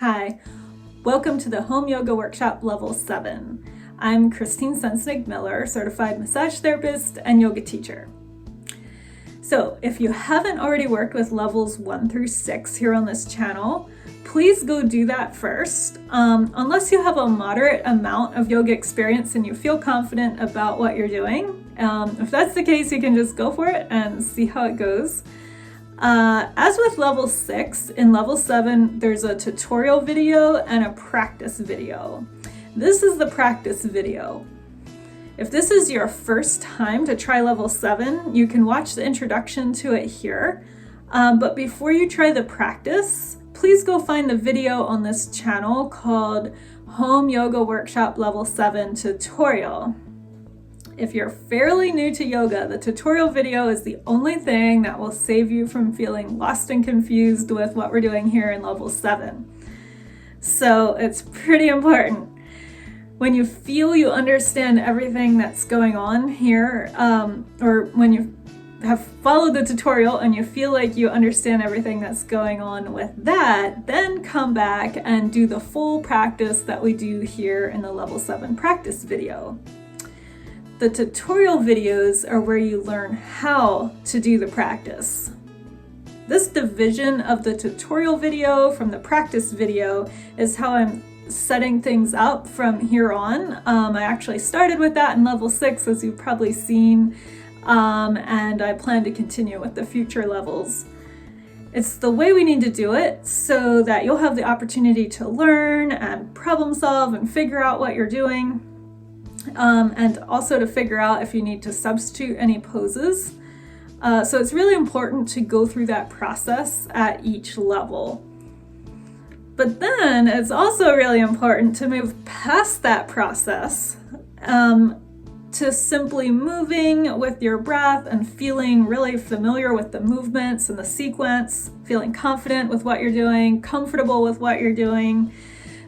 Hi, welcome to the Home Yoga Workshop Level 7. I'm Christine Miller, certified massage therapist and yoga teacher. So if you haven't already worked with levels 1 through 6 here on this channel, please go do that first. Unless you have a moderate amount of yoga experience and you feel confident about what you're doing. If that's the case, you can just go for it and see how it goes. As with level 6, in level 7, there's a tutorial video and a practice video. This is the practice video. If this is your first time to try level 7, you can watch the introduction to it here. But before you try the practice, please go find the video on this channel called Home Yoga Workshop Level 7 Tutorial. If you're fairly new to yoga, the tutorial video is the only thing that will save you from feeling lost and confused with what we're doing here in level 7. So it's pretty important. When you feel you understand everything that's going on here, or when you have followed the tutorial and you feel like you understand everything that's going on with that, then come back and do the full practice that we do here in the level 7 practice video. The tutorial videos are where you learn how to do the practice. This division of the tutorial video from the practice video is how I'm setting things up from here on. I actually started with that in level 6, as you've probably seen, and I plan to continue with the future levels. It's the way we need to do it so that you'll have the opportunity to learn and problem solve and figure out what you're doing. And also to figure out if you need to substitute any poses. So it's really important to go through that process at each level. But then it's also really important to move past that process to simply moving with your breath and feeling really familiar with the movements and the sequence, feeling confident with what you're doing, comfortable with what you're doing.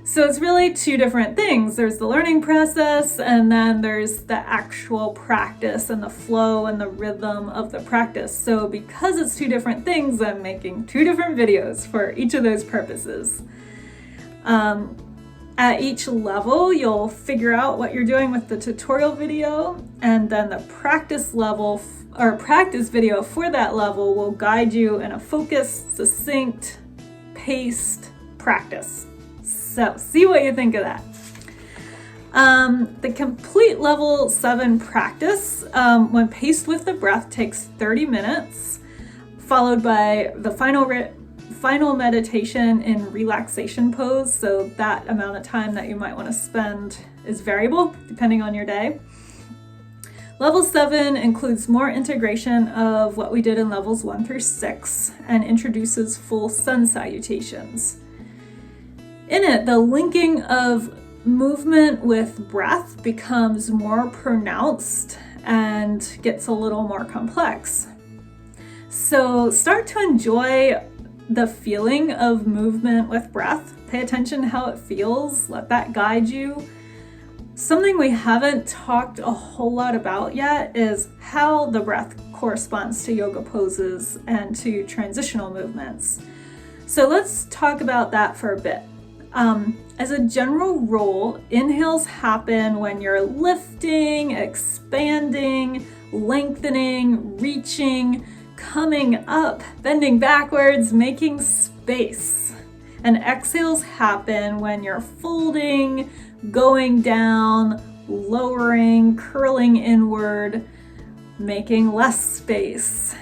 So it's really two different things. There's the learning process, and then there's the actual practice and the flow and the rhythm of the practice. So because it's two different things, I'm making two different videos for each of those purposes. At each level, you'll figure out what you're doing with the tutorial video, and then the practice level or practice video for that level will guide you in a focused, succinct, paced practice. So see what you think of that. The complete level 7 practice, when paced with the breath, takes 30 minutes, followed by the final meditation in relaxation pose. So that amount of time that you might want to spend is variable depending on your day. Level 7 includes more integration of what we did in levels 1 through 6 and introduces full Sun Salutations. In it, the linking of movement with breath becomes more pronounced and gets a little more complex. So start to enjoy the feeling of movement with breath. Pay attention to how it feels. Let that guide you. Something we haven't talked a whole lot about yet is how the breath corresponds to yoga poses and to transitional movements. So let's talk about that for a bit. As a general rule, inhales happen when you're lifting, expanding, lengthening, reaching, coming up, bending backwards, making space. And exhales happen when you're folding, going down, lowering, curling inward, making less space.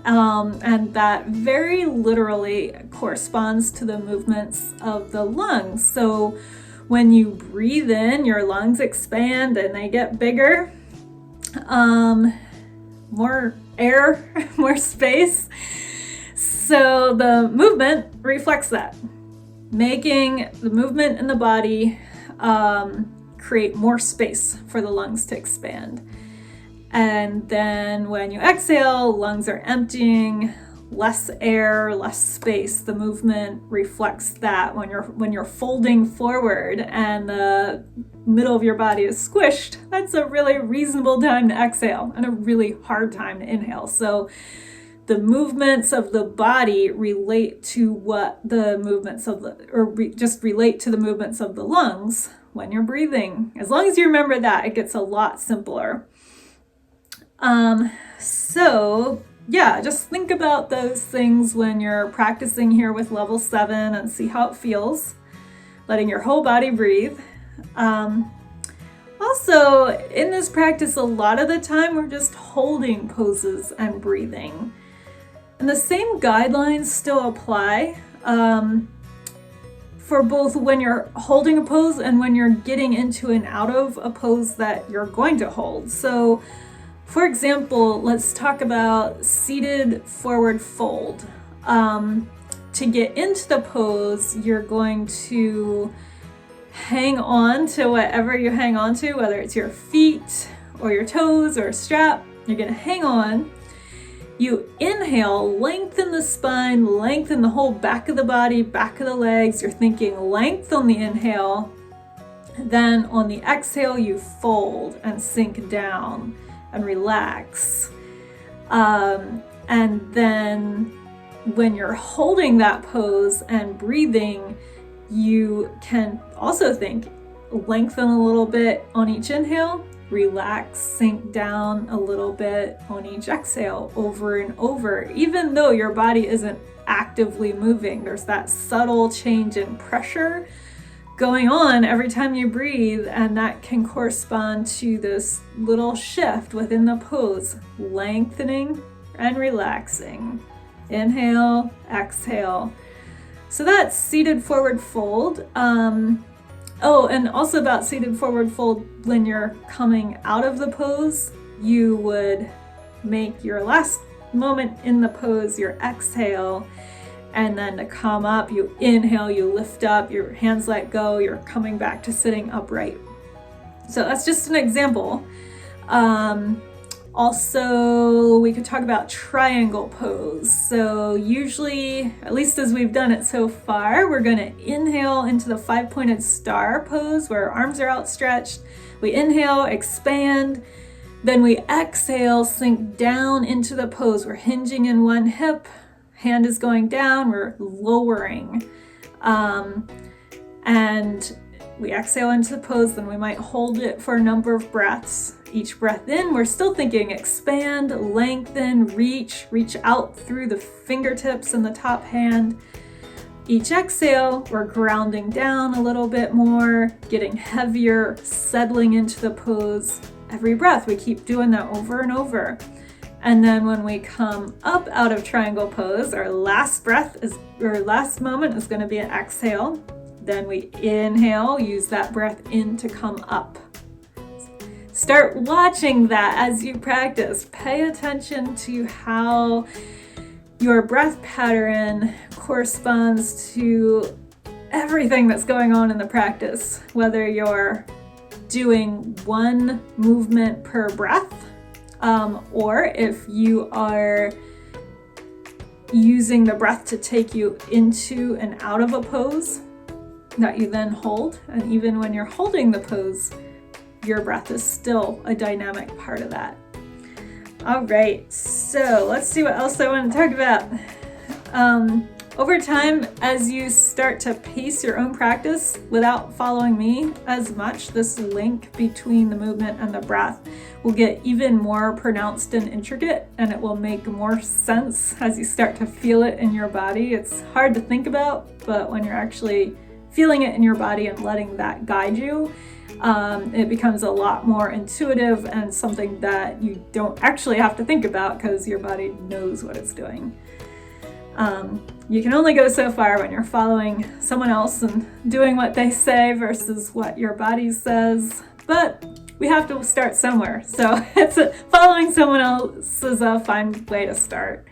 And that very literally corresponds to the movements of the lungs. So when you breathe in, your lungs expand and they get bigger. More air, more space. So the movement reflects that, making the movement in the body create more space for the lungs to expand. And then when you exhale, lungs are emptying, less air, less space. The movement reflects that. When you're folding forward and the middle of your body is squished, that's a really reasonable time to exhale and a really hard time to inhale. So the movements of the body relate to what the movements of the, just relate to the movements of the lungs when you're breathing. As long as you remember that, it gets a lot simpler. So yeah, just think about those things when you're practicing here with level 7 and see how it feels, letting your whole body breathe. Also, in this practice, a lot of the time we're just holding poses and breathing. And the same guidelines still apply for both when you're holding a pose and when you're getting into and out of a pose that you're going to hold. So, for example, let's talk about seated forward fold. To get into the pose, you're going to hang on to whatever you hang on to, whether it's your feet or your toes or a strap. You're going to hang on. You inhale, lengthen the spine, lengthen the whole back of the body, back of the legs. You're thinking length on the inhale. Then on the exhale, you fold and sink down and relax. And then when you're holding that pose and breathing, you can also think lengthen a little bit on each inhale, relax, sink down a little bit on each exhale, over and over. Even though your body isn't actively moving, there's that subtle change in pressure going on every time you breathe, and that can correspond to this little shift within the pose, lengthening and relaxing. Inhale, exhale. So that's seated forward fold. Oh, and also about seated forward fold, when you're coming out of the pose, you would make your last moment in the pose your exhale, and then to come up, you inhale, you lift up, your hands let go, you're coming back to sitting upright. So that's just an example. Also, we could talk about triangle pose. So usually, at least as we've done it so far, we're going to inhale into the 5-pointed star pose where our arms are outstretched. We inhale, expand. Then we exhale, sink down into the pose. We're hinging in one hip. Hand is going down. We're lowering. And we exhale into the pose. Then we might hold it for a number of breaths. Each breath in, we're still thinking expand, lengthen, reach out through the fingertips and the top hand. Each exhale, we're grounding down a little bit more, getting heavier, settling into the pose. Every breath, we keep doing that over and over. And then when we come up out of triangle pose, our last moment is going to be an exhale. Then we inhale, use that breath in to come up. Start watching that as you practice. Pay attention to how your breath pattern corresponds to everything that's going on in the practice, whether you're doing one movement per breath, or if you are using the breath to take you into and out of a pose that you then hold. And even when you're holding the pose, your breath is still a dynamic part of that. All right, so let's see what else I want to talk about. Over time, as you start to pace your own practice without following me as much, this link between the movement and the breath will get even more pronounced and intricate, and it will make more sense as you start to feel it in your body. It's hard to think about, but when you're actually feeling it in your body and letting that guide you, it becomes a lot more intuitive and something that you don't actually have to think about because your body knows what it's doing. You can only go so far when you're following someone else and doing what they say versus what your body says, but we have to start somewhere. So following someone else is a fine way to start.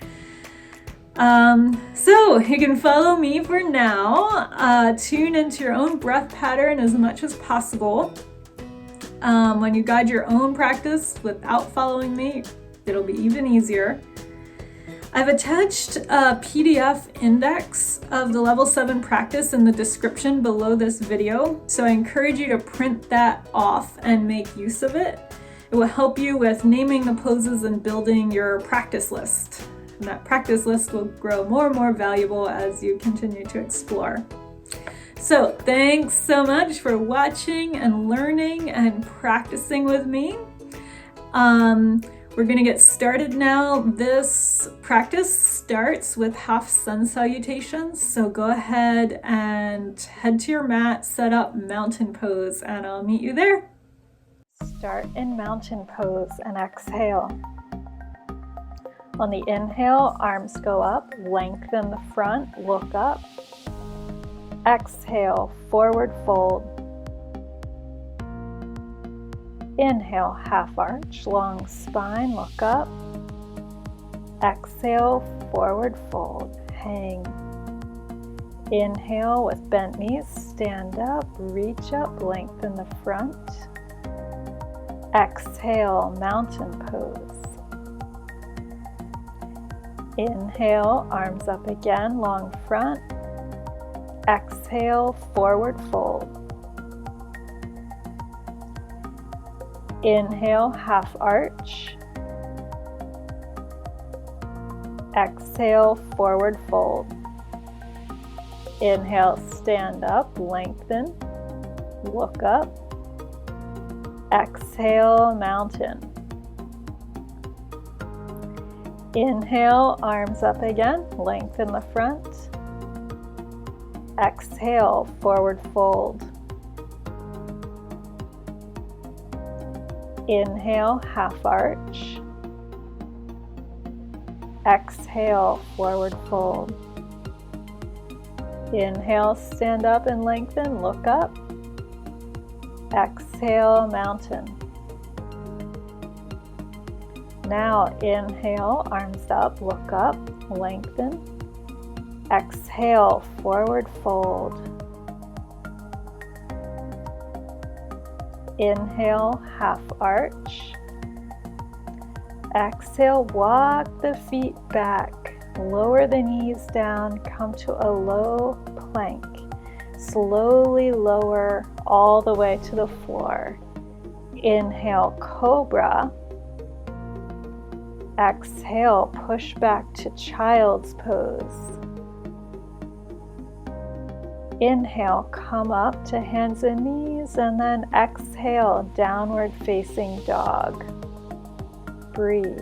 So you can follow me for now. Tune into your own breath pattern as much as possible. When you guide your own practice without following me, it'll be even easier. I've attached a PDF index of the level 7 practice in the description below this video, so I encourage you to print that off and make use of it. It will help you with naming the poses and building your practice list. And that practice list will grow more and more valuable as you continue to explore. So thanks so much for watching and learning and practicing with me. We're going to get started now. This practice starts with half sun salutations. So go ahead and head to your mat, set up mountain pose, and I'll meet you there. Start in mountain pose and exhale. On the inhale, arms go up, lengthen the front, look up. Exhale, forward fold. Inhale, half arch, long spine, look up. Exhale, forward fold, hang. Inhale with bent knees, stand up, reach up, lengthen the front. Exhale, mountain pose. Inhale, arms up again, long front. Exhale, forward fold. Inhale, half arch. Exhale, forward fold. Inhale, stand up, lengthen, look up. Exhale, mountain. Inhale, arms up again, lengthen the front. Exhale, forward fold. Inhale, half arch. Exhale, forward fold. Inhale, stand up and lengthen, look up. Exhale, mountain. Now inhale, arms up, look up, lengthen. Exhale, forward fold. Inhale, half arch. Exhale, walk the feet back. Lower the knees down, come to a low plank. Slowly lower all the way to the floor. Inhale, cobra. Exhale, push back to child's pose. Inhale, come up to hands and knees, and then exhale, downward facing dog. Breathe.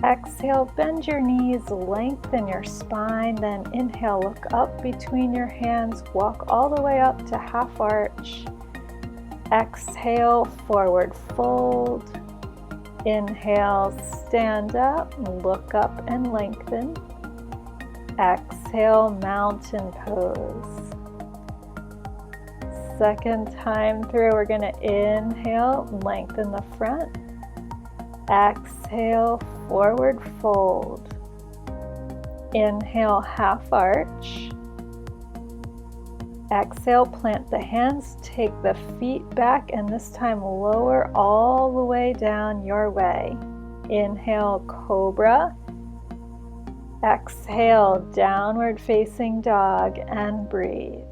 Exhale, bend your knees, lengthen your spine, then inhale, look up between your hands, walk all the way up to half arch. Exhale, forward fold. Inhale, stand up, look up and lengthen. Exhale, mountain pose. Second time through, we're going to inhale, lengthen the front. Exhale, forward fold. Inhale, half arch. Exhale, plant the hands, take the feet back, and this time lower all the way down your way. Inhale, cobra. Exhale, downward facing dog, and breathe.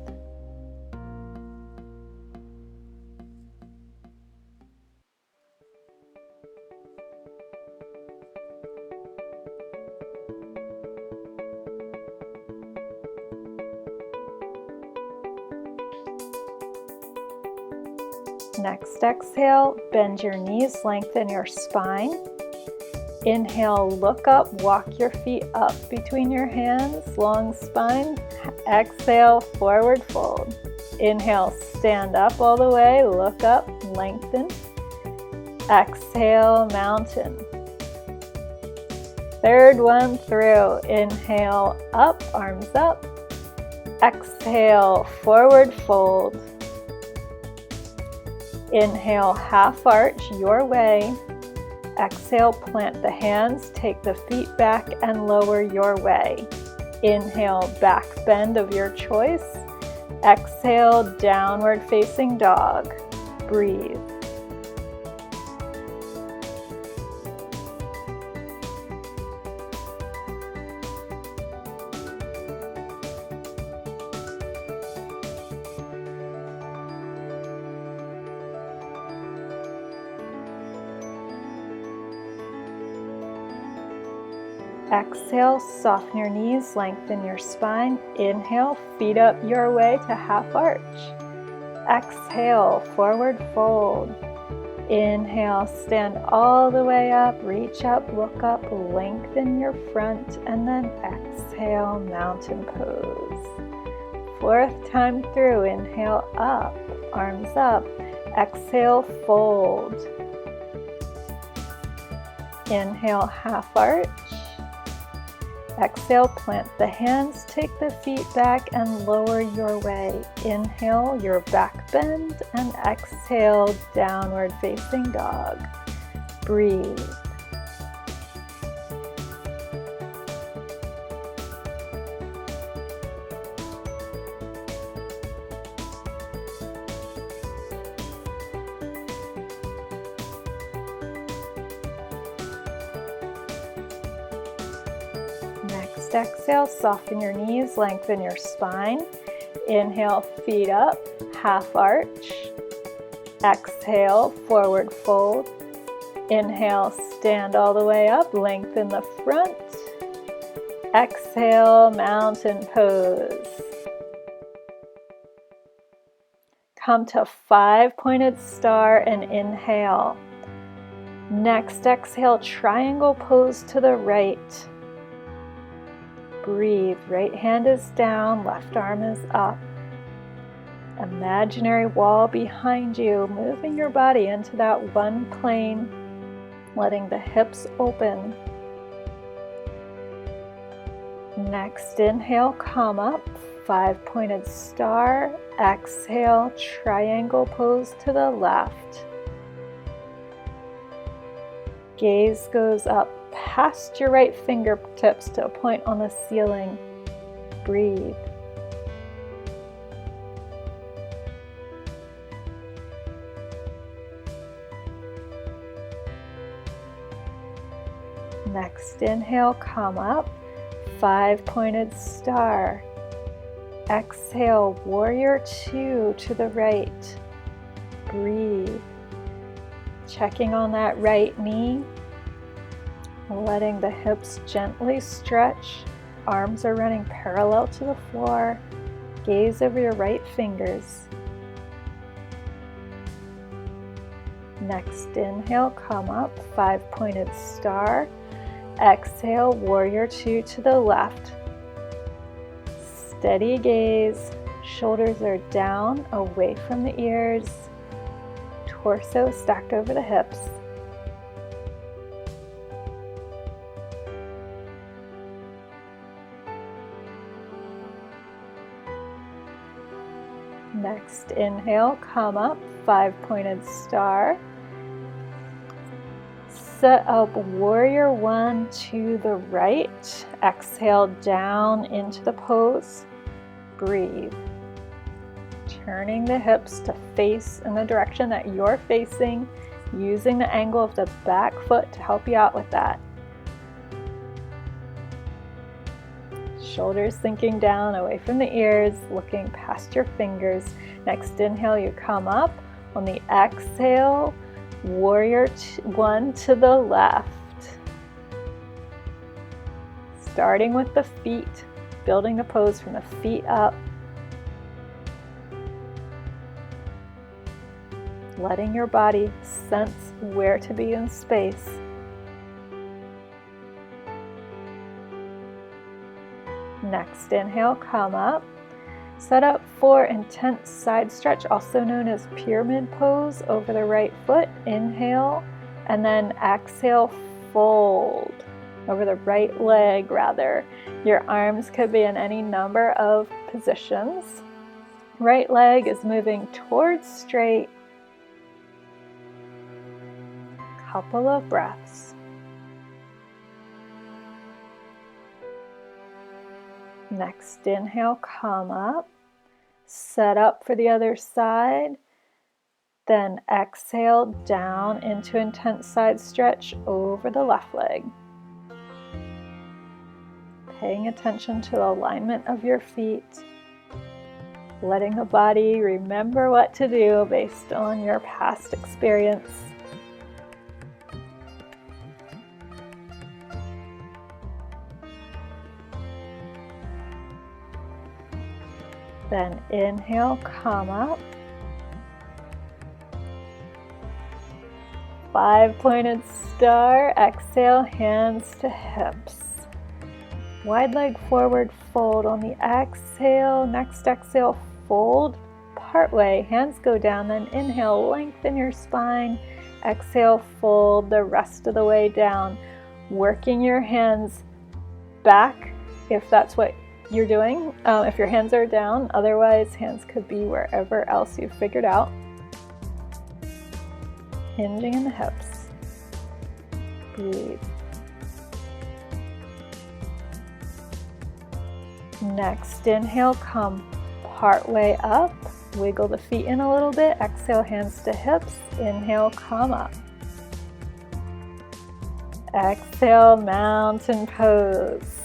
Next exhale, bend your knees, lengthen your spine. Inhale, look up, walk your feet up between your hands, long spine. Exhale, forward fold. Inhale, stand up all the way, look up, lengthen. Exhale, mountain. Third one through. Inhale, up, arms up. Exhale, forward fold. Inhale, half arch your way. Exhale, plant the hands, take the feet back and lower your way. Inhale, back bend of your choice. Exhale, downward facing dog. Breathe. Exhale, soften your knees, lengthen your spine. Inhale, feet up your way to half arch. Exhale, forward fold. Inhale, stand all the way up, reach up, look up, lengthen your front, and then exhale, mountain pose. Fourth time through, inhale up, arms up. Exhale, fold. Inhale, half arch. Exhale, plant the hands, take the feet back and lower your way. Inhale, your back bend, and exhale, downward facing dog. Breathe. Next exhale, soften your knees, lengthen your spine. Inhale, feet up, half arch. Exhale, forward fold. Inhale, stand all the way up, lengthen the front. Exhale, mountain pose. Come to 5-pointed star and inhale. Next exhale, triangle pose to the right. Breathe. Right hand is down, left arm is up. Imaginary wall behind you, moving your body into that one plane, letting the hips open. Next inhale, come up, 5-pointed star. Exhale, triangle pose to the left. Gaze goes up past your right fingertips to a point on the ceiling. Breathe. Next inhale, come up, 5-pointed star. Exhale, warrior 2 to the right. Breathe. Checking on that right knee. Letting the hips gently stretch. Arms are running parallel to the floor. Gaze over your right fingers. Next inhale, come up, 5-pointed star. Exhale, warrior 2 to the left. Steady gaze. Shoulders are down, away from the ears. Torso stacked over the hips. Next inhale, come up, 5-pointed star. Set up warrior 1 to the right. Exhale down into the pose. Breathe. Turning the hips to face in the direction that you're facing, using the angle of the back foot to help you out with that. Shoulders sinking down away from the ears, looking past your fingers. Next inhale, you come up. On the exhale, warrior 1 to the left. Starting with the feet, building the pose from the feet up. Letting your body sense where to be in space. Next inhale, come up. Set up for intense side stretch, also known as pyramid pose, over the right foot. Inhale, and then exhale, fold over the right leg, rather. Your arms could be in any number of positions. Right leg is moving towards straight. Couple of breaths. Next inhale, come up. Set up for the other side. Then exhale down into intense side stretch over the left leg. Paying attention to the alignment of your feet. Letting the body remember what to do based on your past experience. Then inhale, come up. 5-pointed star. Exhale, hands to hips. Wide leg forward fold on the exhale. Next exhale, fold partway. Hands go down, then inhale, lengthen your spine. Exhale, fold the rest of the way down. Working your hands back if that's what you're doing. If your hands are down, otherwise hands could be wherever else you've figured out. Hinging in the hips. Breathe. Next inhale, come part way up. Wiggle the feet in a little bit. Exhale, hands to hips. Inhale, come up. Exhale, mountain pose.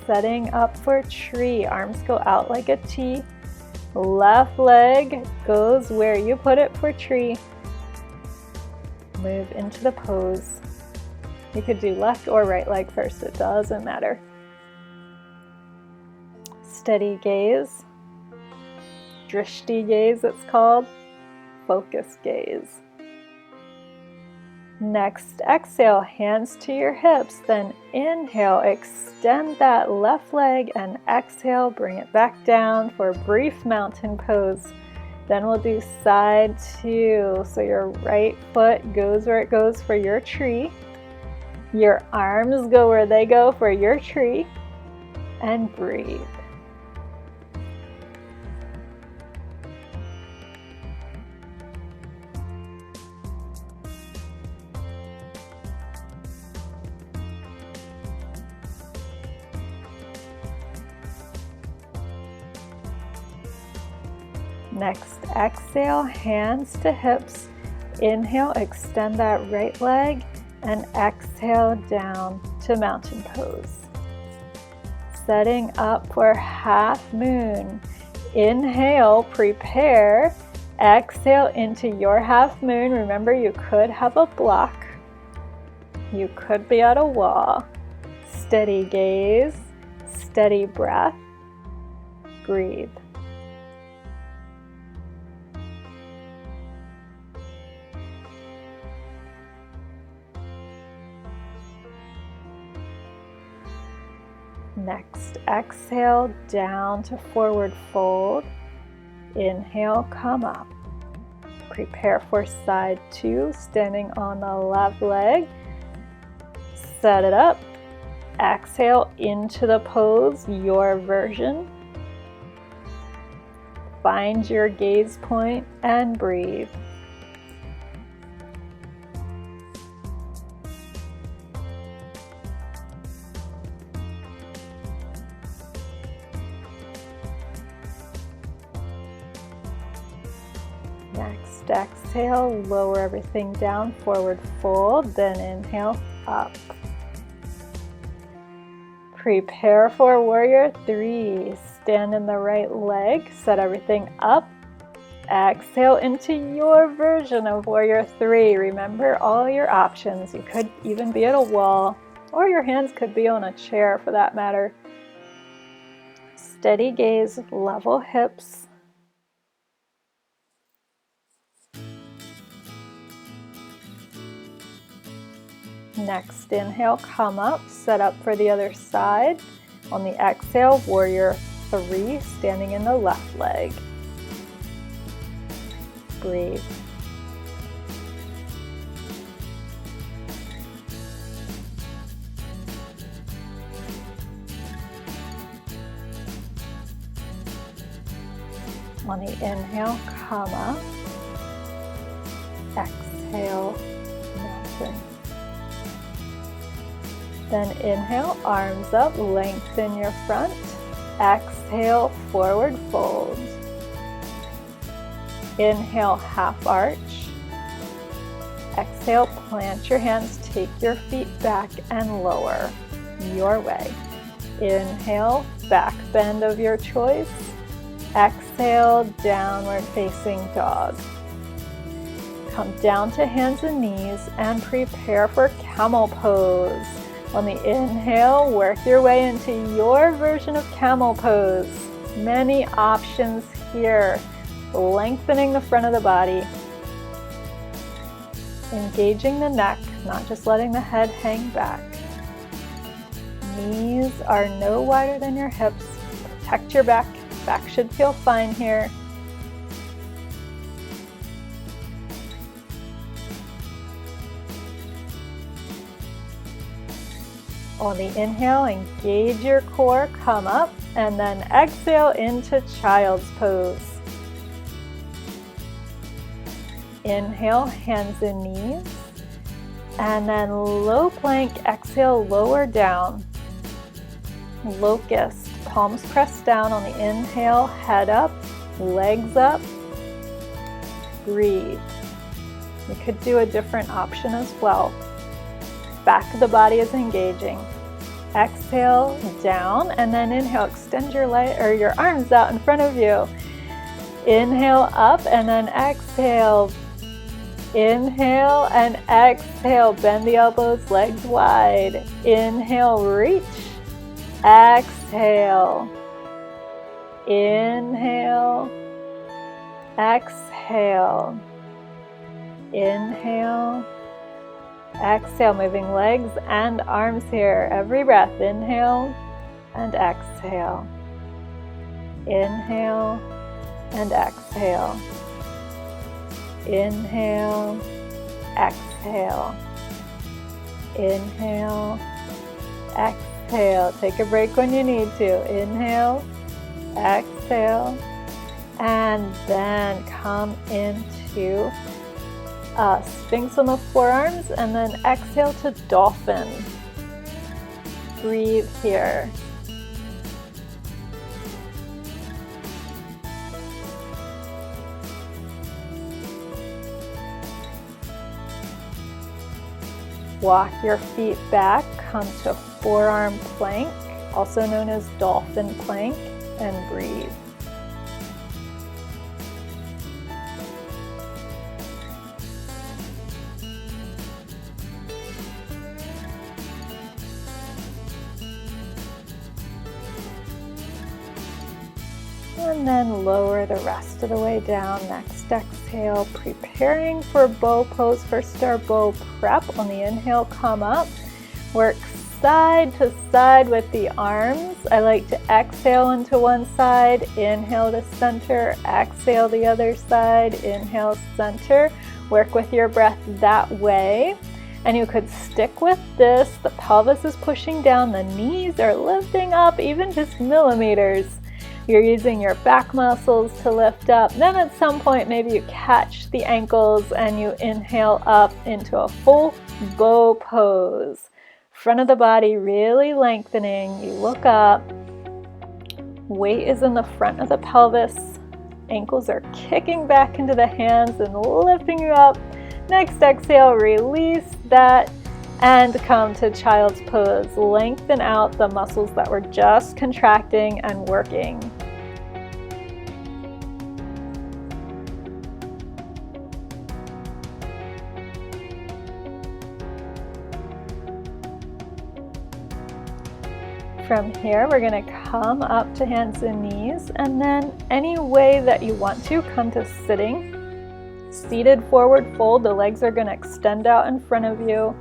Setting up for tree. Arms go out like a T. Left leg goes where you put it for tree. Move into the pose. You could do left or right leg first. It doesn't matter. Steady gaze. Drishti gaze it's called. Focus gaze. Next, exhale, hands to your hips, then inhale, extend that left leg, and exhale, bring it back down for a brief mountain pose. Then we'll do side two. So your right foot goes where it goes for your tree. Your arms go where they go for your tree. And breathe. Next, exhale, hands to hips. Inhale, extend that right leg, and exhale down to mountain pose. Setting up for half moon. Inhale, prepare. Exhale into your half moon. Remember, you could have a block. You could be at a wall. Steady gaze, steady breath. Breathe. Next, exhale down to forward fold. Inhale, come up. Prepare for side two, standing on the left leg. Set it up. Exhale into the pose, your version. Find your gaze point and breathe. Next, exhale, lower everything down, forward fold, then inhale, up. Prepare for warrior three. Stand in the right leg, set everything up. Exhale into your version of warrior three. Remember all your options. You could even be at a wall, or your hands could be on a chair for that matter. Steady gaze, level hips. Next, inhale, come up, set up for the other side. On the exhale, warrior three, standing in the left leg. Breathe. On the inhale, come up. Exhale, mountain. Then inhale, arms up, lengthen your front. Exhale, forward fold. Inhale, half arch. Exhale, plant your hands, take your feet back and lower your way. Inhale, back bend of your choice. Exhale, downward facing dog. Come down to hands and knees and prepare for camel pose. On the inhale, work your way into your version of camel pose. Many options here. Lengthening the front of the body. Engaging the neck, not just letting the head hang back. Knees are no wider than your hips. Protect your back. Back should feel fine here. On the inhale, engage your core, come up, and then exhale into child's pose. Inhale, hands and knees, and then low plank, exhale, lower down. Locust, palms pressed down on the inhale, head up, legs up, breathe. You could do a different option as well. Back of the body is engaging. Exhale, down, and then inhale, extend your arms out in front of you. Inhale, up, and then exhale. Inhale and exhale, bend the elbows, legs wide. Inhale, reach. Exhale. Inhale. Exhale. Inhale. Exhale, moving legs and arms here. Every breath, inhale and exhale. Inhale and exhale. Inhale, exhale. Inhale, exhale. Take a break when you need to. Inhale, exhale, and then come into Sphinx on the forearms, and then exhale to dolphin. Breathe here. Walk your feet back, come to forearm plank, also known as dolphin plank, and breathe. And then lower the rest of the way down. Next exhale, preparing for bow pose. First our bow prep. On the inhale, come up. Work side to side with the arms. I like to exhale into one side, inhale to center, exhale the other side, inhale, center. Work with your breath that way. And you could stick with this. The pelvis is pushing down, the knees are lifting up, even just millimeters. You're using your back muscles to lift up. Then at some point, maybe you catch the ankles and you inhale up into a full bow pose. Front of the body really lengthening. You look up. Weight is in the front of the pelvis. Ankles are kicking back into the hands and lifting you up. Next exhale, release that and come to child's pose. Lengthen out the muscles that were just contracting and working. From here, we're going to come up to hands and knees, and then any way that you want to, come to sitting. Seated forward fold, the legs are going to extend out in front of you.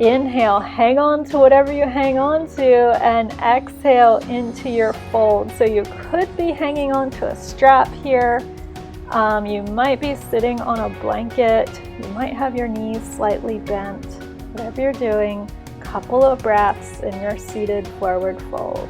Inhale, hang on to whatever you hang on to, and exhale into your fold. So you could be hanging on to a strap here. You might be sitting on a blanket. You might have your knees slightly bent. Whatever you're doing, couple of breaths in your seated forward fold.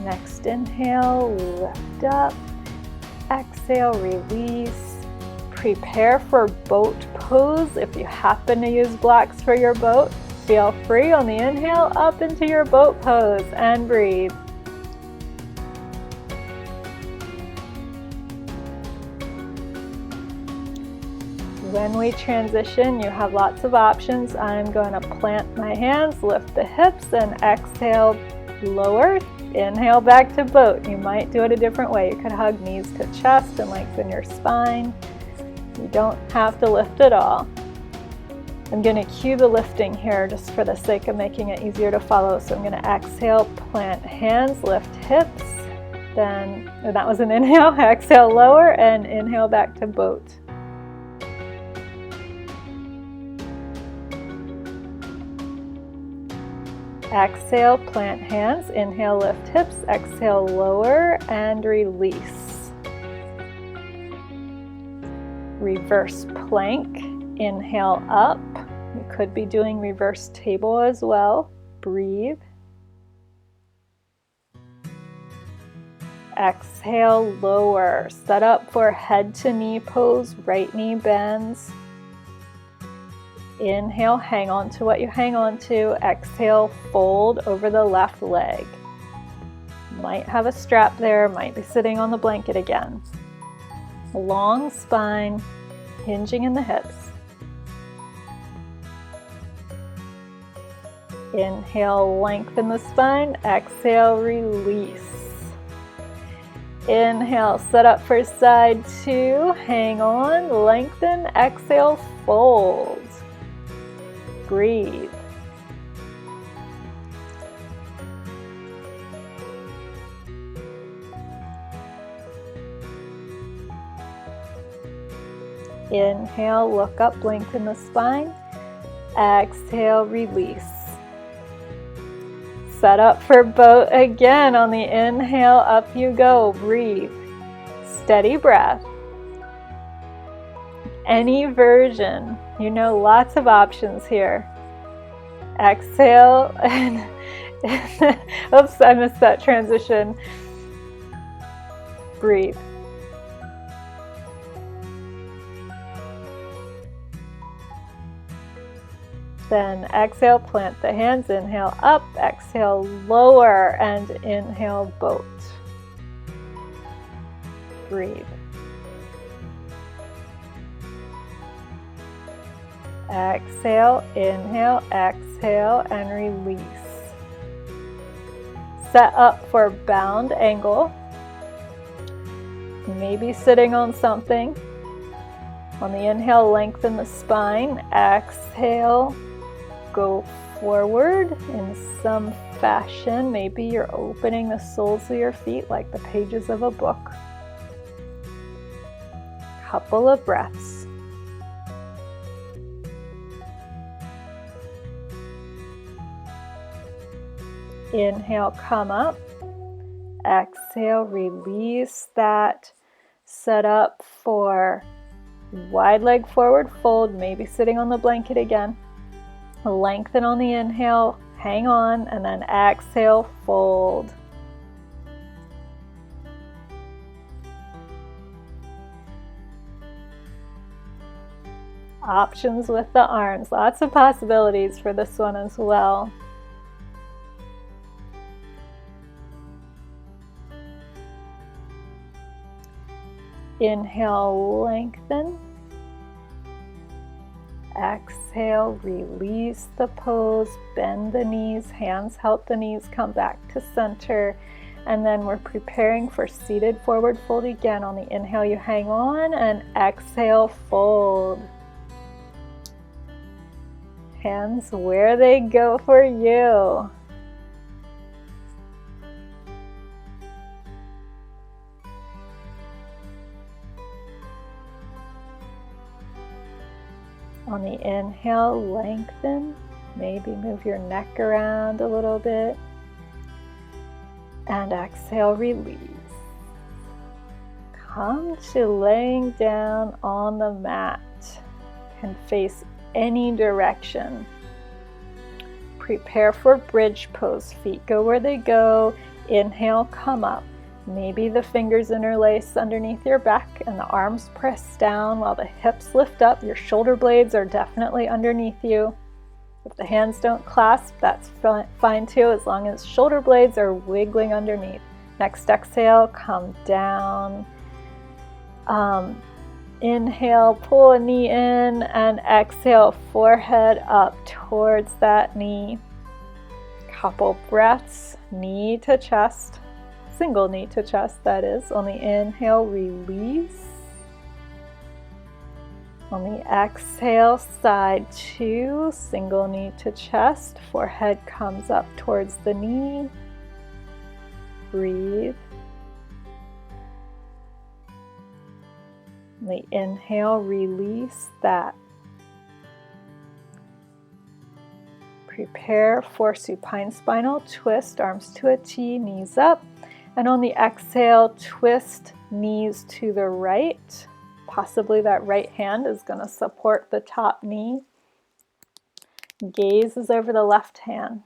Next inhale, lift up. Exhale, release. prepare for boat pose. If you happen to use blocks for your boat, feel free on the inhale up into your boat pose and breathe. When we transition, you have lots of options. I'm going to plant my hands, lift the hips, and exhale, lower. Inhale back to boat. You might do it a different way. You could hug knees to chest and lengthen your spine. You don't have to lift at all. I'm going to cue the lifting here just for the sake of making it easier to follow. So I'm going to exhale, plant hands, lift hips. Then, that was an inhale. Exhale, lower, and inhale back to boat. Exhale, plant hands, inhale, lift hips, exhale, lower, and release. Reverse plank, inhale up. You could be doing reverse table as well. Breathe. Exhale, lower. Set up for head to knee pose, right knee bends. Inhale, hang on to what you hang on to. Exhale, fold over the left leg. Might have a strap there, might be sitting on the blanket again. Long spine, hinging in the hips. Inhale, lengthen the spine. Exhale, release. Inhale, set up for side two. Hang on, lengthen. Exhale, fold. Breathe. Inhale, look up, lengthen the spine. Exhale, release. Set up for boat again. On the inhale, up you go. Breathe. Steady breath. Any version. You know, lots of options here. Exhale and oops, I missed that transition. Breathe. Then exhale, plant the hands, inhale up, exhale lower, and inhale boat. Breathe. Exhale, inhale, exhale, and release. Set up for bound angle. Maybe sitting on something. On the inhale, lengthen the spine. Exhale, go forward in some fashion. Maybe you're opening the soles of your feet like the pages of a book. Couple of breaths. Inhale, come up. Exhale, release that. Set up for wide leg forward fold, maybe sitting on the blanket again. Lengthen on the inhale, hang on, and then exhale, fold. Options with the arms, lots of possibilities for this one as well. Inhale, lengthen. Exhale, release the pose, bend the knees, hands help the knees come back to center. And then we're preparing for seated forward fold again. On the inhale, you hang on, and exhale, fold. Hands where they go for you. On the inhale, lengthen. Maybe move your neck around a little bit. And exhale, release. Come to laying down on the mat. Can face any direction. Prepare for bridge pose. Feet go where they go. Inhale, come up. Maybe the fingers interlace underneath your back and the arms press down while the hips lift up. Your shoulder blades are definitely underneath you. If the hands don't clasp, that's fine too, as long as shoulder blades are wiggling underneath. Next exhale, come down. Inhale, pull a knee in, and exhale, forehead up towards that knee. Couple breaths, knee to chest. Single knee to chest, that is. On the inhale, release. On the exhale, side two, single knee to chest. Forehead comes up towards the knee. Breathe. On the inhale, release that. Prepare for supine spinal twist, arms to a T, knees up. And on the exhale, twist knees to the right. Possibly that right hand is going to support the top knee. Gaze is over the left hand.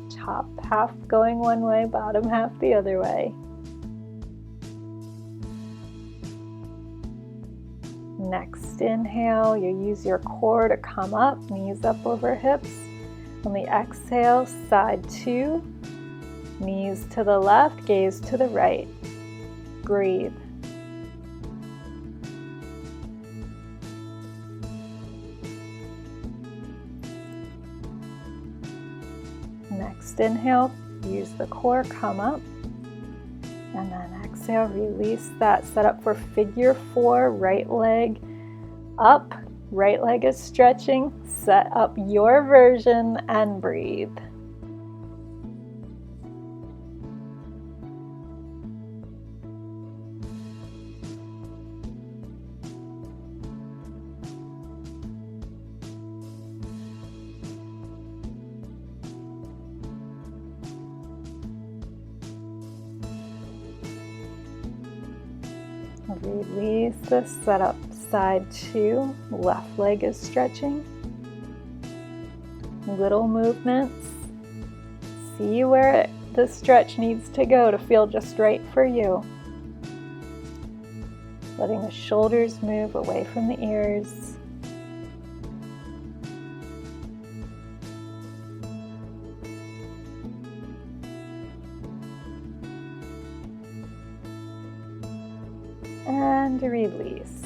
Top half going one way, bottom half the other way. Next inhale, you use your core to come up, knees up over hips. On the exhale, side two. Knees to the left, gaze to the right. Breathe. Next inhale, use the core, come up. And then exhale, release that. Set up for figure four, right leg up. Right leg is stretching. Set up your version and breathe. Release this, set up side two, left leg is stretching. Little movements. See where the stretch needs to go to feel just right for you. Letting the shoulders move away from the ears. And release.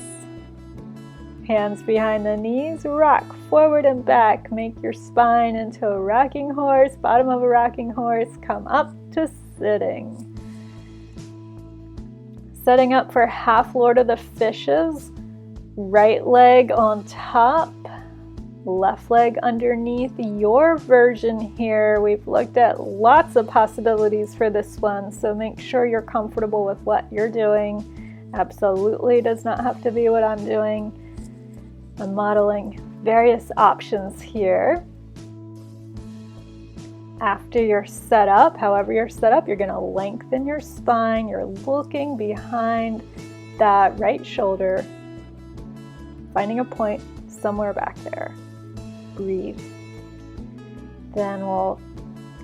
Hands behind the knees, rock forward and back. Make your spine into a rocking horse, bottom of a rocking horse. Come up to sitting. Setting up for half Lord of the Fishes. Right leg on top, left leg underneath. Your version here. We've looked at lots of possibilities for this one, so make sure you're comfortable with what you're doing. Absolutely does not have to be what I'm doing. I'm modeling various options here. After you're set up, however you're set up, you're going to lengthen your spine. You're looking behind that right shoulder, finding a point somewhere back there. Breathe. Then we'll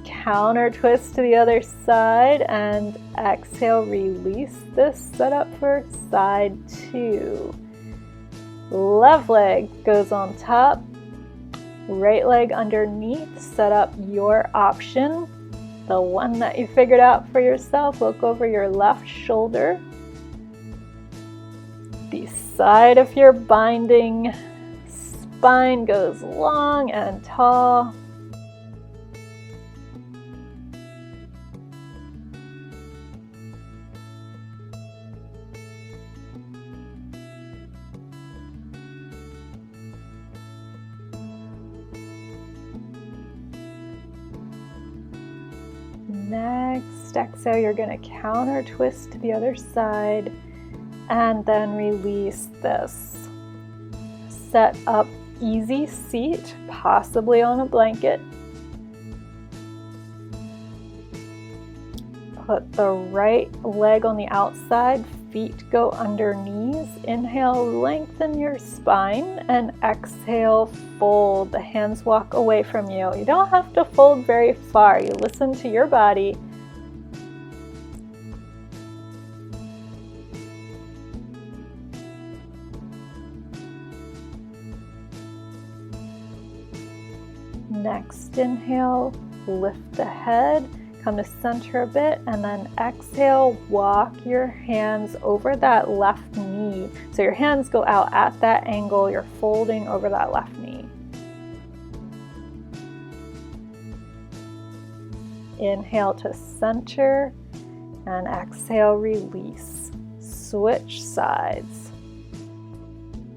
counter twist to the other side and exhale, release this. Set up for side two. Left leg goes on top, right leg underneath. Set up your option, the one that you figured out for yourself. Look over your left shoulder. Decide if your binding spine goes long and tall. Next exhale, you're going to counter twist to the other side and then release this. Set up easy seat, possibly on a blanket. Put the right leg on the outside, feet go under knees. Inhale, lengthen your spine, and exhale, fold. The hands walk away from you. You don't have to fold very far. You listen to your body. Next inhale, lift the head, come to center a bit, and then exhale, walk your hands over that left knee. So your hands go out at that angle, you're folding over that left knee. Inhale to center, and exhale, release. Switch sides.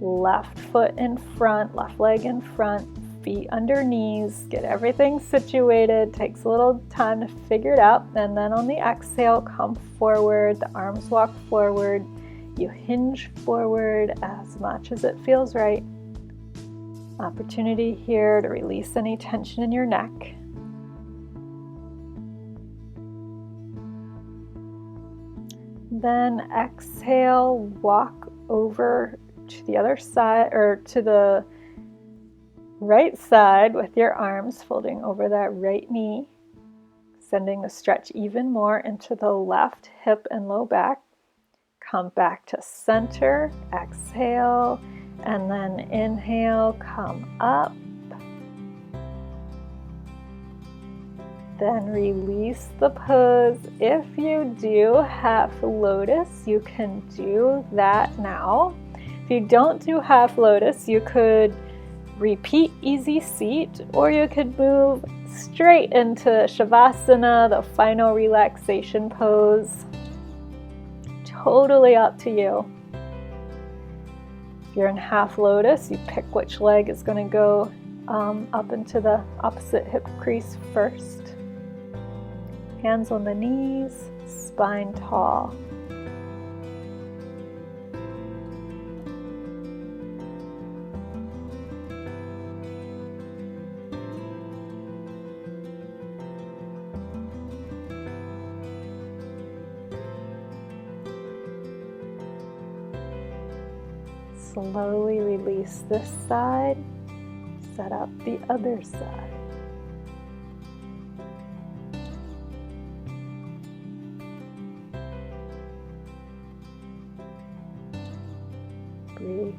Left foot in front, left leg in front, feet under knees. Get everything situated. Takes a little time to figure it out. And then on the exhale, come forward. The arms walk forward. You hinge forward as much as it feels right. Opportunity here to release any tension in your neck. Then exhale, walk over to the other side, or to the right side with your arms folding over that right knee, sending the stretch even more into the left hip and low back. Come back to center, exhale, and then inhale, come up. Then release the pose. If you do half lotus, you can do that now. If you don't do half lotus, you could repeat easy seat, or you could move straight into Shavasana, the final relaxation pose. Totally up to you. If you're in half lotus, you pick which leg is going to go up into the opposite hip crease first. Hands on the knees, spine tall. Slowly release this side, set up the other side. Breathe.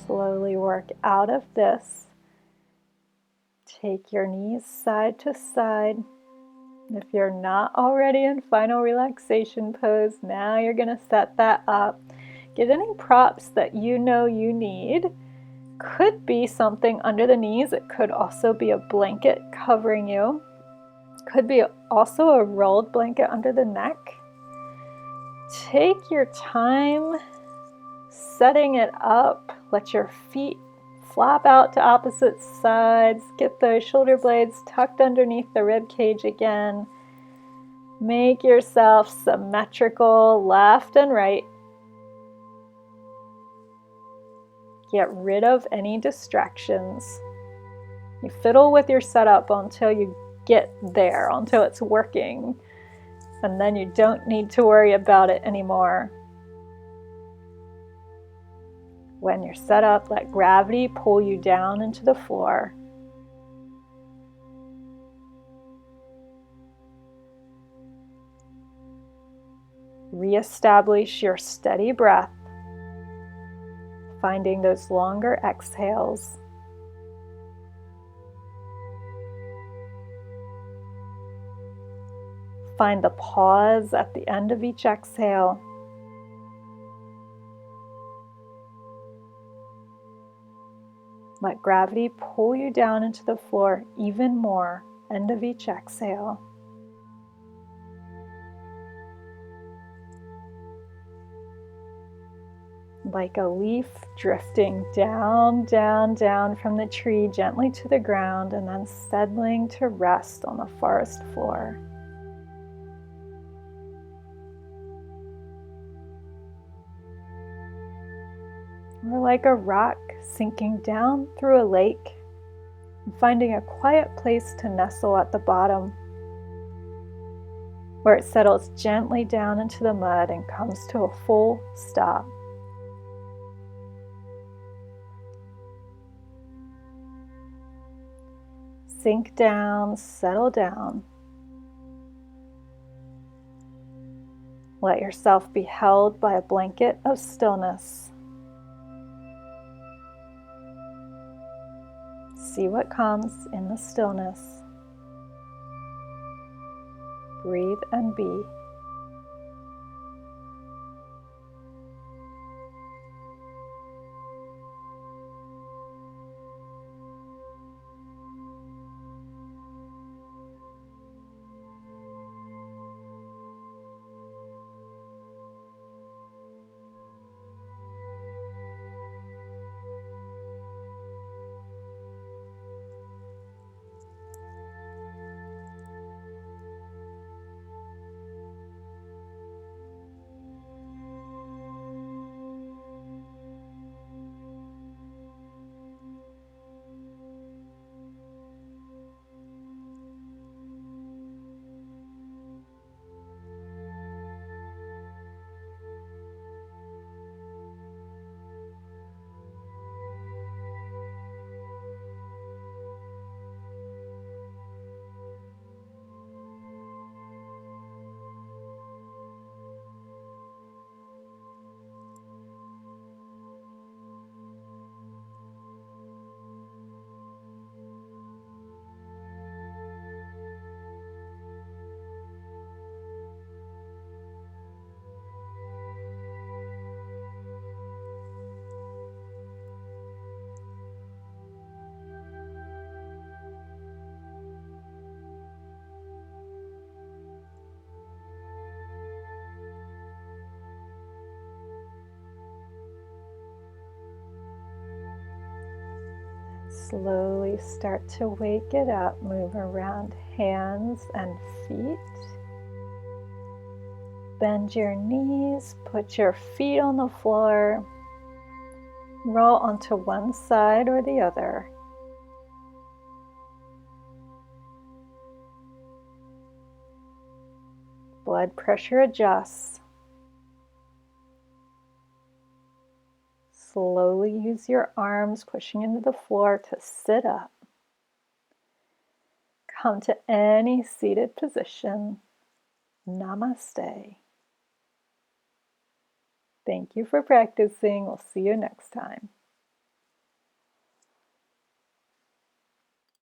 Slowly work out of this. Take your knees side to side. If you're not already in final relaxation pose, now you're going to set that up. Get any props that you know you need. Could be something under the knees. It could also be a blanket covering you. Could be also a rolled blanket under the neck. Take your time setting it up. Let your feet flop out to opposite sides. Get those shoulder blades tucked underneath the rib cage again. Make yourself symmetrical left and right. Get rid of any distractions. You fiddle with your setup until you get there, until it's working. And then you don't need to worry about it anymore. When you're set up, let gravity pull you down into the floor. Reestablish your steady breath, finding those longer exhales. Find the pause at the end of each exhale. Let gravity pull you down into the floor even more. End of each exhale. like a leaf drifting down, down, down from the tree gently to the ground and then settling to rest on the forest floor. Or like a rock sinking down through a lake and finding a quiet place to nestle at the bottom, where it settles gently down into the mud and comes to a full stop. Sink down, settle down. Let yourself be held by a blanket of stillness. See what comes in the stillness. Breathe and be. Slowly start to wake it up. Move around hands and feet. Bend your knees, put your feet on the floor. Roll onto one side or the other. Blood pressure adjusts. Slowly use your arms pushing into the floor to sit up. Come to any seated position. Namaste. Thank you for practicing. We'll see you next time.